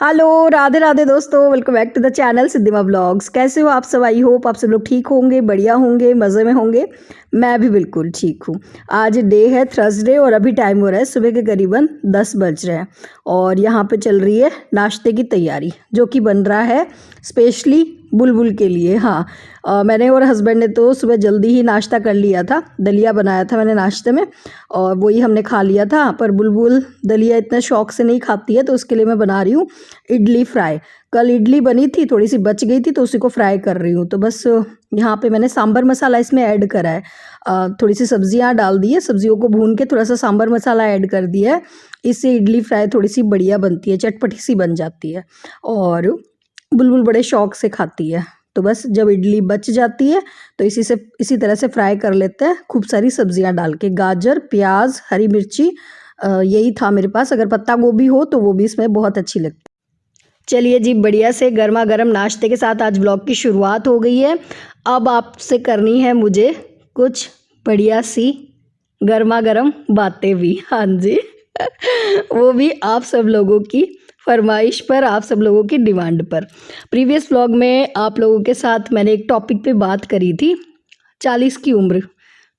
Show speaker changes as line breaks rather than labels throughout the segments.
Hello Radhe Radhe दोस्तों, welcome back to the channel Siddhima blogs. कैसे हो आप सब? आई होप आप सब लोग ठीक होंगे, बढ़िया होंगे, मज़े में होंगे। मैं भी बिल्कुल ठीक हूँ। आज डे है थर्सडे और अभी टाइम हो रहा है सुबह के करीबन 10 बज रहे हैं और यहाँ पे चल रही है नाश्ते की तैयारी, जो कि बन रहा है स्पेशली बुलबुल के लिए। हाँ, मैंने और हस्बैंड ने तो सुबह जल्दी ही नाश्ता कर लिया था। दलिया बनाया था मैंने नाश्ते में और वही हमने खा लिया था। पर बुलबुल दलिया इतना शौक से नहीं खाती है, तो उसके लिए मैं बना रही हूँ इडली फ्राई। कल इडली बनी थी, थोड़ी सी बच गई थी, तो उसी को फ्राई कर रही हूँ। तो बस यहाँ पे मैंने सांभर मसाला इसमें ऐड करा है। थोड़ी सी सब्जियाँ डाल दी है, सब्जियों को भून के थोड़ा सा सांभर मसाला ऐड कर दिया है। इससे इडली फ्राई थोड़ी सी बढ़िया बनती है, चटपटी सी बन जाती है और बुलबुल बड़े शौक से खाती है। तो बस जब इडली बच जाती है तो इसी तरह से फ्राई कर लेते हैं, खूब सारी सब्जियां डाल के। गाजर, प्याज, हरी मिर्ची, यही था मेरे पास। अगर पत्ता गोभी हो तो वो भी इसमें बहुत अच्छी लगती है। चलिए जी, बढ़िया से गर्मा गर्म नाश्ते के साथ आज ब्लॉग की शुरुआत हो गई है। अब आपसे करनी है मुझे कुछ बढ़िया सी गर्मा गर्म बातें भी। हाँ जी वो भी आप सब लोगों की फरमाइश पर, आप सब लोगों की डिमांड पर। प्रीवियस व्लॉग में आप लोगों के साथ मैंने एक टॉपिक पे बात करी थी, 40 की उम्र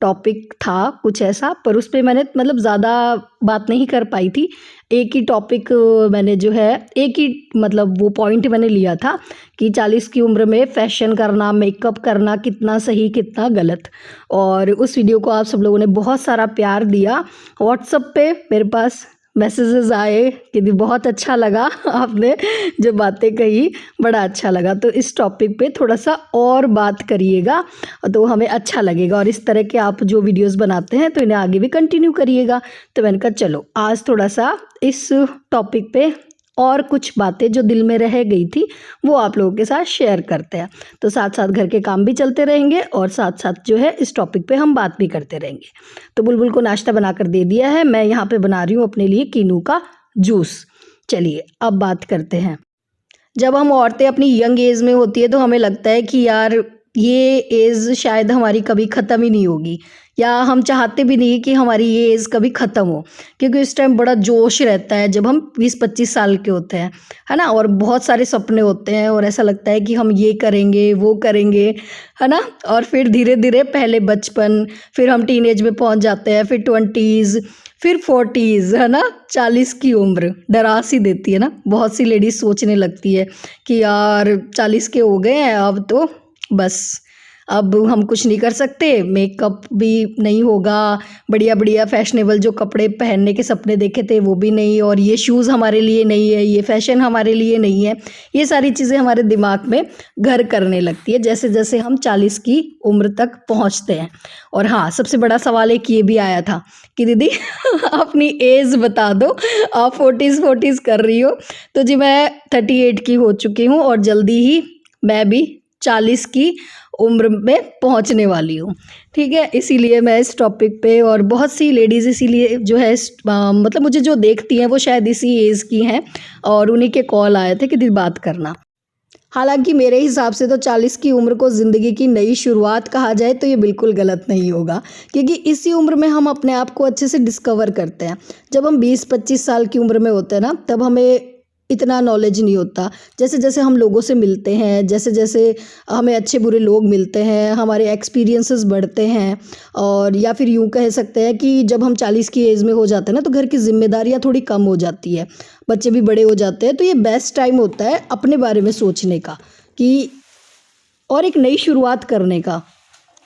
टॉपिक था कुछ ऐसा, पर उस पर मैंने मतलब ज़्यादा बात नहीं कर पाई थी। एक ही टॉपिक मैंने जो है, एक ही मतलब वो पॉइंट मैंने लिया था कि 40 की उम्र में फैशन करना, मेकअप करना कितना सही कितना गलत। और उस वीडियो को आप सब लोगों ने बहुत सारा प्यार दिया। व्हाट्सएप पे मेरे पास मैसेजेस आए कि बहुत अच्छा लगा, आपने जो बातें कही बड़ा अच्छा लगा। तो इस टॉपिक पे थोड़ा सा और बात करिएगा तो हमें अच्छा लगेगा, और इस तरह के आप जो वीडियोस बनाते हैं तो इन्हें आगे भी कंटिन्यू करिएगा। तो मैंने कहा चलो आज थोड़ा सा इस टॉपिक पे और कुछ बातें जो दिल में रह गई थी वो आप लोगों के साथ शेयर करते हैं। तो साथ साथ घर के काम भी चलते रहेंगे और साथ साथ जो है इस टॉपिक पे हम बात भी करते रहेंगे। तो बुलबुल को नाश्ता बनाकर दे दिया है, मैं यहाँ पे बना रही हूँ अपने लिए कीनू का जूस। चलिए अब बात करते हैं। जब हम औरतें अपनी यंग एज में होती है तो हमें लगता है कि यार ये एज शायद हमारी कभी ख़त्म ही नहीं होगी, या हम चाहते भी नहीं कि हमारी ये एज कभी ख़त्म हो, क्योंकि इस टाइम बड़ा जोश रहता है जब हम 20-25 साल के होते हैं, है ना। और बहुत सारे सपने होते हैं और ऐसा लगता है कि हम ये करेंगे वो करेंगे, है ना। और फिर धीरे धीरे पहले बचपन, फिर हम टीनेज में पहुंच जाते हैं, फिर 20s, फिर 40s, है ना। 40 की उम्र डरा सी देती है ना। बहुत सी लेडीज सोचने लगती है कि यार 40 के हो गए हैं, अब तो बस अब हम कुछ नहीं कर सकते, मेकअप भी नहीं होगा, बढ़िया बढ़िया फैशनेबल जो कपड़े पहनने के सपने देखे थे वो भी नहीं, और ये शूज़ हमारे लिए नहीं है, ये फैशन हमारे लिए नहीं है। ये सारी चीज़ें हमारे दिमाग में घर करने लगती है जैसे जैसे हम 40 की उम्र तक पहुंचते हैं। और हाँ, सबसे बड़ा सवाल एक ये भी आया था कि दीदी अपनी एज बता दो, आप 40s कर रही हो। तो जी मैं 38 की हो चुकी हूँ और जल्दी ही मैं भी 40 की उम्र में पहुंचने वाली हूँ। ठीक है, इसीलिए मैं इस टॉपिक पे, और बहुत सी लेडीज़ इसीलिए जो है मतलब मुझे जो देखती हैं वो शायद इसी एज की हैं, और उन्हीं के कॉल आए थे कि दीदी बात करना। हालांकि मेरे हिसाब से तो 40 की उम्र को ज़िंदगी की नई शुरुआत कहा जाए तो ये बिल्कुल गलत नहीं होगा, क्योंकि इसी उम्र में हम अपने आप को अच्छे से डिस्कवर करते हैं। जब हम 20-25 साल की उम्र में होते हैं ना, तब हमें इतना नॉलेज नहीं होता। जैसे जैसे हम लोगों से मिलते हैं, जैसे जैसे हमें अच्छे बुरे लोग मिलते हैं, हमारे एक्सपीरियंसेस बढ़ते हैं। और या फिर यूँ कह सकते हैं कि जब हम 40 की एज में हो जाते हैं ना, तो घर की जिम्मेदारियाँ थोड़ी कम हो जाती है, बच्चे भी बड़े हो जाते हैं। तो ये बेस्ट टाइम होता है अपने बारे में सोचने का, कि और एक नई शुरुआत करने का,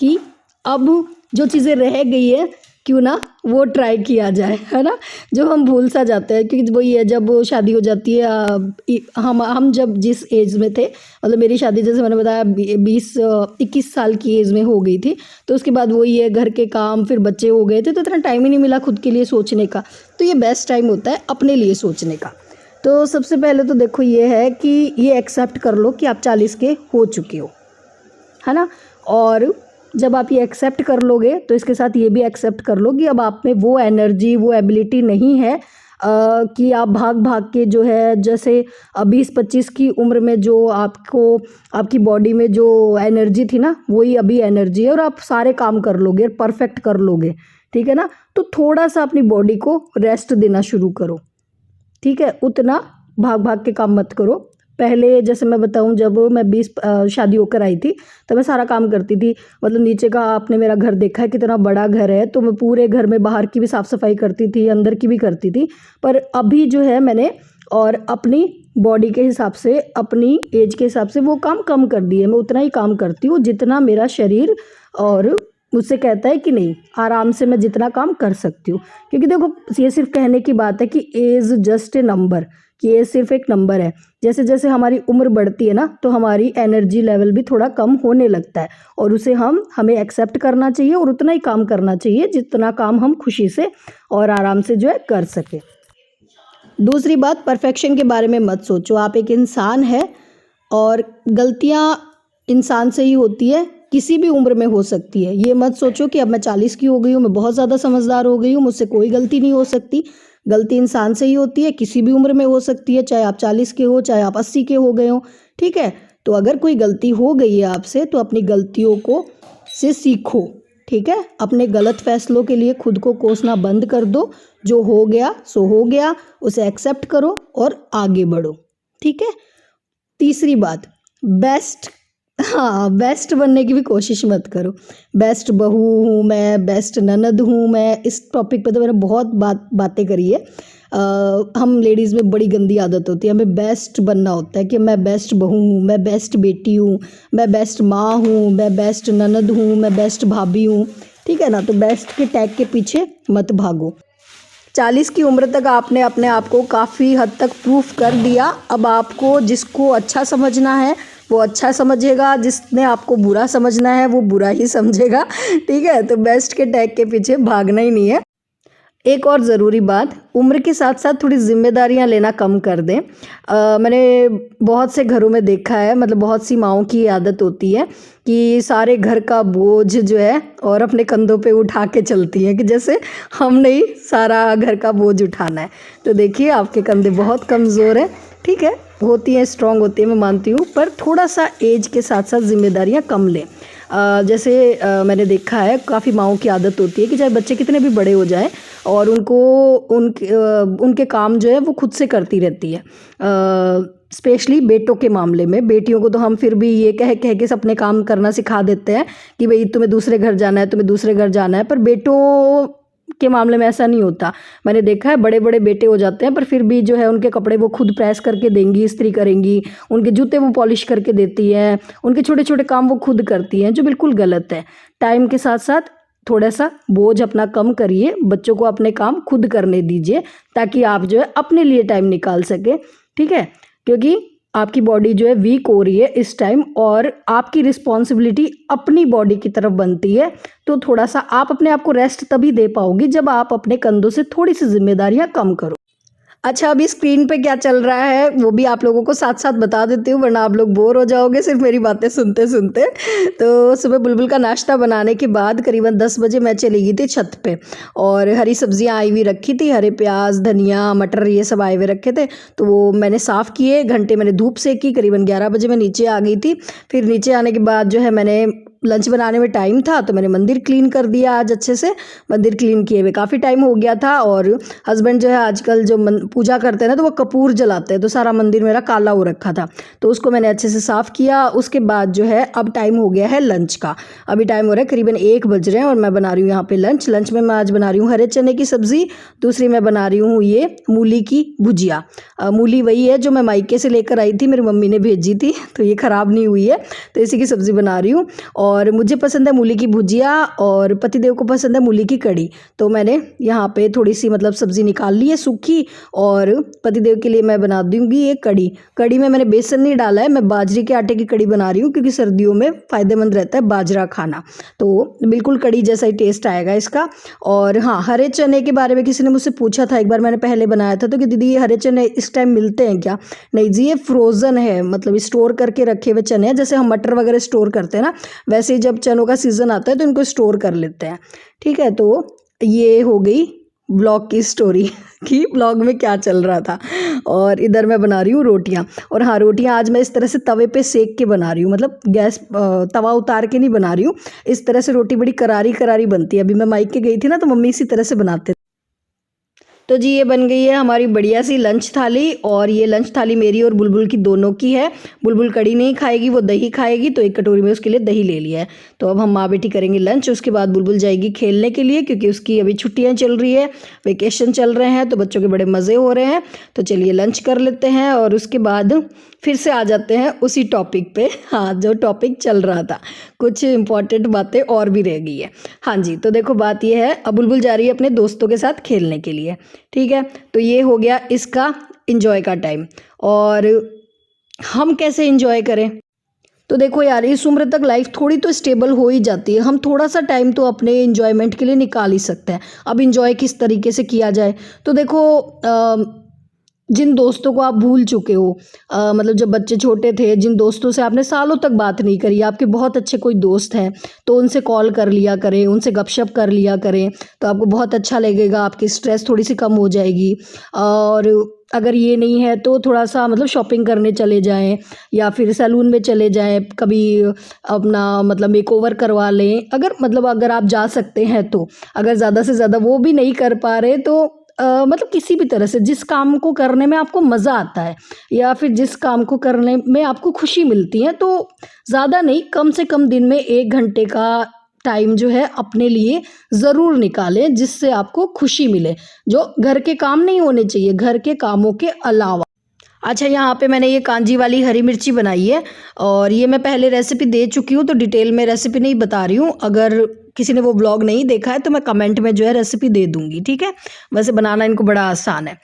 कि अब जो चीज़ें रह गई है क्यों ना वो ट्राई किया जाए, है ना। जो हम भूल सा जाते हैं, क्योंकि वही है जब शादी हो जाती है। हम जब जिस एज में थे, मतलब मेरी शादी जैसे मैंने बताया 20-21 साल की एज में हो गई थी, तो उसके बाद वही है घर के काम, फिर बच्चे हो गए थे, तो इतना टाइम ही नहीं मिला खुद के लिए सोचने का। तो ये बेस्ट टाइम होता है अपने लिए सोचने का। तो सबसे पहले तो देखो ये है कि ये एक्सेप्ट कर लो कि आप 40 के हो चुके हो, है ना। और जब आप ये एक्सेप्ट कर लोगे तो इसके साथ ये भी एक्सेप्ट कर लो कि अब आप में वो एनर्जी, वो एबिलिटी नहीं है कि आप भाग भाग के जो है, जैसे 20-25 की उम्र में जो आपको आपकी बॉडी में जो एनर्जी थी ना, वही अभी एनर्जी है और आप सारे काम कर लोगे, परफेक्ट कर लोगे। ठीक है ना। तो थोड़ा सा अपनी बॉडी को रेस्ट देना शुरू करो। ठीक है, उतना भाग भाग के काम मत करो। पहले जैसे मैं बताऊं, जब मैं 20 शादी होकर आई थी तो मैं सारा काम करती थी। मतलब नीचे का आपने मेरा घर देखा है, कितना बड़ा घर है, तो मैं पूरे घर में बाहर की भी साफ़ सफाई करती थी, अंदर की भी करती थी। पर अभी जो है मैंने और अपनी बॉडी के हिसाब से, अपनी एज के हिसाब से वो काम कम कर दिए। मैं उतना ही काम करती हूँ जितना मेरा शरीर और मुझसे कहता है कि नहीं, आराम से मैं जितना काम कर सकती हूँ। क्योंकि देखो, ये सिर्फ कहने की बात है कि एज जस्ट ए नंबर, कि एज सिर्फ एक नंबर है। जैसे जैसे हमारी उम्र बढ़ती है ना, तो हमारी एनर्जी लेवल भी थोड़ा कम होने लगता है, और उसे हमें एक्सेप्ट करना चाहिए और उतना ही काम करना चाहिए जितना काम हम खुशी से और आराम से जो है कर सके। दूसरी बात, परफेक्शन के बारे में मत सोचो। आप एक इंसान है और गलतियां इंसान से ही होती है, किसी भी उम्र में हो सकती है। ये मत सोचो कि अब मैं 40 की हो गई हूँ, मैं बहुत ज़्यादा समझदार हो गई हूँ, मुझसे कोई गलती नहीं हो सकती। गलती इंसान से ही होती है, किसी भी उम्र में हो सकती है, चाहे आप 40 के हो, चाहे आप 80 के हो गए हो। ठीक है, तो अगर कोई गलती हो गई है आपसे, तो अपनी गलतियों को से सीखो। ठीक है, अपने गलत फैसलों के लिए खुद को कोसना बंद कर दो। जो हो गया सो हो गया, उसे एक्सेप्ट करो और आगे बढ़ो। ठीक है। तीसरी बात, बेस्ट, हाँ, बेस्ट बनने की भी कोशिश मत करो। बेस्ट बहू हूँ मैं, बेस्ट ननद हूँ मैं, इस टॉपिक पे तो मैंने बहुत बातें करी है। हम लेडीज़ में बड़ी गंदी आदत होती है, हमें बेस्ट बनना होता है कि मैं बेस्ट बहू हूँ, मैं बेस्ट बेटी हूँ, मैं बेस्ट माँ हूँ, मैं बेस्ट ननद हूँ, मैं बेस्ट भाभी हूँ। ठीक है ना, तो बेस्ट के टैग के पीछे मत भागो। 40 की उम्र तक आपने अपने आप को काफ़ी हद तक प्रूफ कर दिया। अब आपको जिसको अच्छा समझना है वो अच्छा समझेगा, जिसने आपको बुरा समझना है वो बुरा ही समझेगा। ठीक है, तो बेस्ट के टैग के पीछे भागना ही नहीं है। एक और ज़रूरी बात, उम्र के साथ साथ थोड़ी जिम्मेदारियां लेना कम कर दें। मैंने बहुत से घरों में देखा है, मतलब बहुत सी माँओं की आदत होती है कि सारे घर का बोझ जो है और अपने कंधों पे उठा के चलती हैं, कि जैसे हमने ही सारा घर का बोझ उठाना है। तो देखिए, आपके कंधे बहुत कमज़ोर हैं। ठीक है, होती हैं, स्ट्रांग होती है, मैं मानती हूँ, पर थोड़ा सा एज के साथ साथ जिम्मेदारियाँ कम लें। जैसे मैंने देखा है, काफ़ी माँओं की आदत होती है कि चाहे बच्चे कितने भी बड़े हो जाएं और उनके काम जो है वो खुद से करती रहती है। स्पेशली बेटों के मामले में, बेटियों को तो हम फिर भी ये कह कह के अपने काम करना सिखा देते हैं कि भाई तुम्हें दूसरे घर जाना है, तुम्हें दूसरे घर जाना है, पर बेटों के मामले में ऐसा नहीं होता। मैंने देखा है, बड़े बड़े बेटे हो जाते हैं पर फिर भी जो है उनके कपड़े वो खुद प्रेस करके देंगी, इस्त्री करेंगी, उनके जूते वो पॉलिश करके देती हैं, उनके छोटे छोटे काम वो खुद करती हैं, जो बिल्कुल गलत है। टाइम के साथ साथ थोड़ा सा बोझ अपना कम करिए, बच्चों को अपने काम खुद करने दीजिए, ताकि आप जो है अपने लिए टाइम निकाल सके। ठीक है, क्योंकि आपकी बॉडी जो है वीक हो रही है इस टाइम, और आपकी रिस्पॉन्सिबिलिटी अपनी बॉडी की तरफ बनती है। तो थोड़ा सा आप अपने आप को रेस्ट तभी दे पाओगी जब आप अपने कंधों से थोड़ी सी जिम्मेदारियां कम करो। अच्छा, अभी स्क्रीन पे क्या चल रहा है वो भी आप लोगों को साथ साथ बता देती हूँ, वरना आप लोग बोर हो जाओगे सिर्फ मेरी बातें सुनते सुनते। तो सुबह बुलबुल का नाश्ता बनाने के बाद करीबन 10 बजे मैं चली गई थी छत पे, और हरी सब्जियाँ आई हुई रखी थी, हरे प्याज, धनिया, मटर, ये सब आए हुए रखे थे। तो वो मैंने साफ़ किए, घंटे मैंने धूप सेकी, करीबन 11 बजे मैं नीचे आ गई थी। फिर नीचे आने के बाद जो है मैंने लंच बनाने में टाइम था, तो मैंने मंदिर क्लीन कर दिया आज अच्छे से। मंदिर क्लीन किए हुए काफ़ी टाइम हो गया था, और हस्बैंड जो है आजकल जो पूजा करते हैं ना, तो वो कपूर जलाते हैं, तो सारा मंदिर मेरा काला हो रखा था, तो उसको मैंने अच्छे से साफ़ किया। उसके बाद जो है अब टाइम हो गया है लंच का। अभी टाइम हो रहा है करीबन 1 बज रहे हैं, और मैं बना रही हूँ यहाँ पे लंच में मैं आज बना रही हूँ हरे चने की सब्ज़ी, दूसरी मैं बना रही हूँ ये मूली की भुजिया। मूली वही है जो मैं मायके से लेकर आई थी, मेरी मम्मी ने भेजी थी, तो ये ख़राब नहीं हुई है, तो इसी की सब्ज़ी बना रही हूँ। और मुझे पसंद है मूली की भुजिया, और पतिदेव को पसंद है मूली की कड़ी। तो मैंने यहाँ पे थोड़ी सी मतलब सब्ज़ी निकाल ली है सूखी, और पतिदेव के लिए मैं बना दूँगी ये कड़ी में मैंने बेसन नहीं डाला है, मैं बाजरे के आटे की कड़ी बना रही हूँ, क्योंकि सर्दियों में फ़ायदेमंद रहता है बाजरा खाना, तो बिल्कुल कड़ी जैसा ही टेस्ट आएगा इसका। और हाँ, हरे चने के बारे में किसी ने मुझसे पूछा था, एक बार मैंने पहले बनाया था, तो कि दीदी ये हरे चने इस टाइम मिलते हैं क्या? नहीं जी, ये फ्रोज़न है, मतलब स्टोर करके रखे हुए चने हैं, जैसे हम मटर वगैरह स्टोर करते हैं ना, वैसे ही जब चनों का सीज़न आता है तो इनको स्टोर कर लेते हैं। ठीक है, तो ये हो गई ब्लॉग की स्टोरी कि ब्लॉग में क्या चल रहा था। और इधर मैं बना रही हूँ रोटियाँ, और हाँ, रोटियाँ आज मैं इस तरह से तवे पे सेक के बना रही हूँ, मतलब गैस तवा उतार के नहीं बना रही हूँ। इस तरह से रोटी बड़ी करारी करारी बनती है। अभी मैं मायके गई थी ना, तो मम्मी इसी तरह से बनाते थे। तो जी ये बन गई है हमारी बढ़िया सी लंच थाली, और ये लंच थाली मेरी और बुलबुल की दोनों की है। बुलबुल कड़ी नहीं खाएगी, वो दही खाएगी, तो एक कटोरी में उसके लिए दही ले लिया है। तो अब हम माँ बेटी करेंगे लंच, उसके बाद बुलबुल जाएगी खेलने के लिए, क्योंकि उसकी अभी छुट्टियाँ चल रही है, वेकेशन चल रहे हैं, तो बच्चों के बड़े मज़े हो रहे हैं। तो चलिए लंच कर लेते हैं और उसके बाद फिर से आ जाते हैं उसी टॉपिक पे। हाँ, जो टॉपिक चल रहा था, कुछ इंपॉर्टेंट बातें और भी रह गई है। हाँ जी, तो देखो बात ये है, अब बुलबुल जा रही है अपने दोस्तों के साथ खेलने के लिए। ठीक है, तो ये हो गया इसका इंजॉय का टाइम। और हम कैसे इंजॉय करें? तो देखो यार, इस उम्र तक लाइफ थोड़ी तो स्टेबल हो ही जाती है, हम थोड़ा सा टाइम तो अपने इंजॉयमेंट के लिए निकाल ही सकते हैं। अब इंजॉय किस तरीके से किया जाए? तो देखो, जिन दोस्तों को आप भूल चुके हो, मतलब जब बच्चे छोटे थे, जिन दोस्तों से आपने सालों तक बात नहीं करी, आपके बहुत अच्छे कोई दोस्त हैं, तो उनसे कॉल कर लिया करें, उनसे गपशप कर लिया करें, तो आपको बहुत अच्छा लगेगा, आपकी स्ट्रेस थोड़ी सी कम हो जाएगी। और अगर ये नहीं है तो थोड़ा सा मतलब शॉपिंग करने चले जाएं, या फिर सैलून में चले जाएं, कभी अपना मतलब मेकओवर करवा लें, अगर आप जा सकते हैं तो। अगर ज़्यादा से ज़्यादा वो भी नहीं कर पा रहे तो मतलब किसी भी तरह से जिस काम को करने में आपको मज़ा आता है, या फिर जिस काम को करने में आपको खुशी मिलती है, तो ज़्यादा नहीं, कम से कम दिन में 1 घंटे का टाइम जो है अपने लिए ज़रूर निकालें, जिससे आपको खुशी मिले। जो घर के काम नहीं होने चाहिए, घर के कामों के अलावा। अच्छा, यहाँ पे मैंने ये कांजी वाली हरी मिर्ची बनाई है, और ये मैं पहले रेसिपी दे चुकी हूँ, तो डिटेल में रेसिपी नहीं बता रही हूँ। अगर किसी ने वो ब्लॉग नहीं देखा है तो मैं कमेंट में जो है रेसिपी दे दूँगी, ठीक है। वैसे बनाना इनको बड़ा आसान है।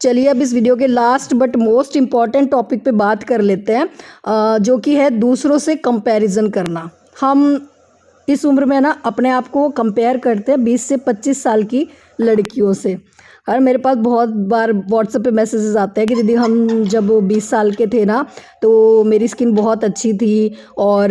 चलिए अब इस वीडियो के last but most important topic पे बात कर लेते हैं, जो कि है दूसरों से कंपैरिजन करना। हम इस उम्र में ना अपने आप को कंपेयर करते हैं 20 से 25 साल की लड़कियों से। और मेरे पास बहुत बार व्हाट्सएप पे मैसेजेस आते हैं कि दीदी, हम जब 20 साल के थे ना, तो मेरी स्किन बहुत अच्छी थी, और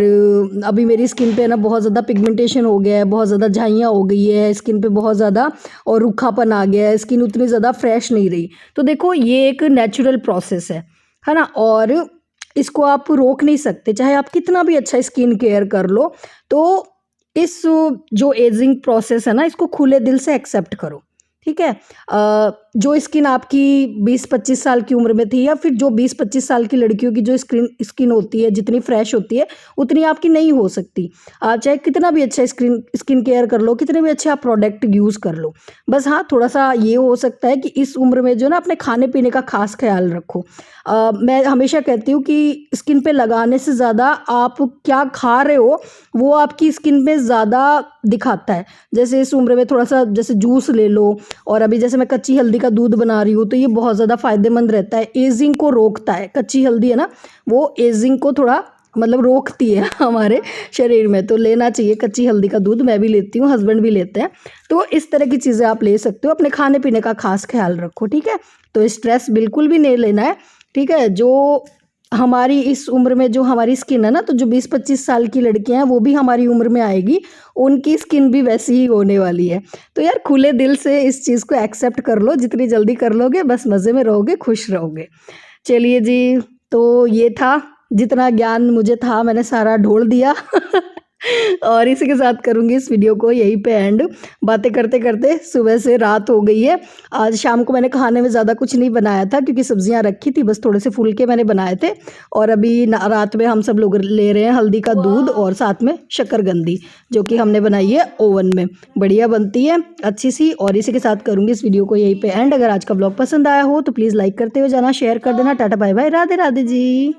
अभी मेरी स्किन पे ना बहुत ज़्यादा पिगमेंटेशन हो गया है, बहुत ज़्यादा झाइयाँ हो गई है स्किन पे, बहुत ज़्यादा और रूखापन आ गया है, स्किन उतनी ज़्यादा फ्रेश नहीं रही। तो देखो, ये एक नेचुरल प्रोसेस है ना, और इसको आप रोक नहीं सकते, चाहे आप कितना भी अच्छा स्किन केयर कर लो। तो इस जो एजिंग प्रोसेस है ना, इसको खुले दिल से एक्सेप्ट करो, ठीक है। जो स्किन आपकी 20-25 साल की उम्र में थी, या फिर जो 20-25 साल की लड़कियों की जो स्किन होती है, जितनी फ्रेश होती है, उतनी आपकी नहीं हो सकती। आप चाहे कितना भी अच्छा स्किन केयर कर लो, कितने भी अच्छे आप प्रोडक्ट यूज़ कर लो, बस हाँ, थोड़ा सा ये हो सकता है कि इस उम्र में जो ना अपने खाने पीने का खास ख्याल रखो। मैं हमेशा कहती हूँ कि स्किन पे लगाने से ज़्यादा आप क्या खा रहे हो, वो आपकी स्किन पे ज़्यादा दिखाता है। जैसे इस उम्र में थोड़ा सा जैसे जूस ले लो, और अभी जैसे मैं कच्ची हल्दी का दूध बना रही हूँ, तो ये बहुत ज़्यादा फ़ायदेमंद रहता है, एजिंग को रोकता है। कच्ची हल्दी है ना, वो एजिंग को थोड़ा मतलब रोकती है हमारे शरीर में, तो लेना चाहिए कच्ची हल्दी का दूध। मैं भी लेती हूँ, हस्बैंड भी लेते हैं। तो इस तरह की चीज़ें आप ले सकते हो। अपने खाने पीने का खास ख्याल रखो, ठीक है। तो स्ट्रेस बिल्कुल भी नहीं लेना है, ठीक है। जो हमारी इस उम्र में जो हमारी स्किन है ना, तो जो 20-25 साल की लड़कियां हैं, वो भी हमारी उम्र में आएगी, उनकी स्किन भी वैसी ही होने वाली है। तो यार, खुले दिल से इस चीज़ को एक्सेप्ट कर लो, जितनी जल्दी कर लोगे बस मज़े में रहोगे, खुश रहोगे। चलिए जी, तो ये था, जितना ज्ञान मुझे था मैंने सारा ढोल दिया। और इसी के साथ करूँगी इस वीडियो को यहीं पे एंड। बातें करते करते सुबह से रात हो गई है। आज शाम को मैंने खाने में ज़्यादा कुछ नहीं बनाया था, क्योंकि सब्जियां रखी थी, बस थोड़े से फुलके मैंने बनाए थे। और अभी रात में हम सब लोग ले रहे हैं हल्दी का दूध, और साथ में शक्करकंदी, जो कि हमने बनाई है ओवन में। बढ़िया बनती है, अच्छी सी। और इसी के साथ करूँगी इस वीडियो को यहीं पे एंड। अगर आज का ब्लॉग पसंद आया हो तो प्लीज़ लाइक करते हुए जाना, शेयर कर देना। Tata bye bye, Radhe Radhe जी।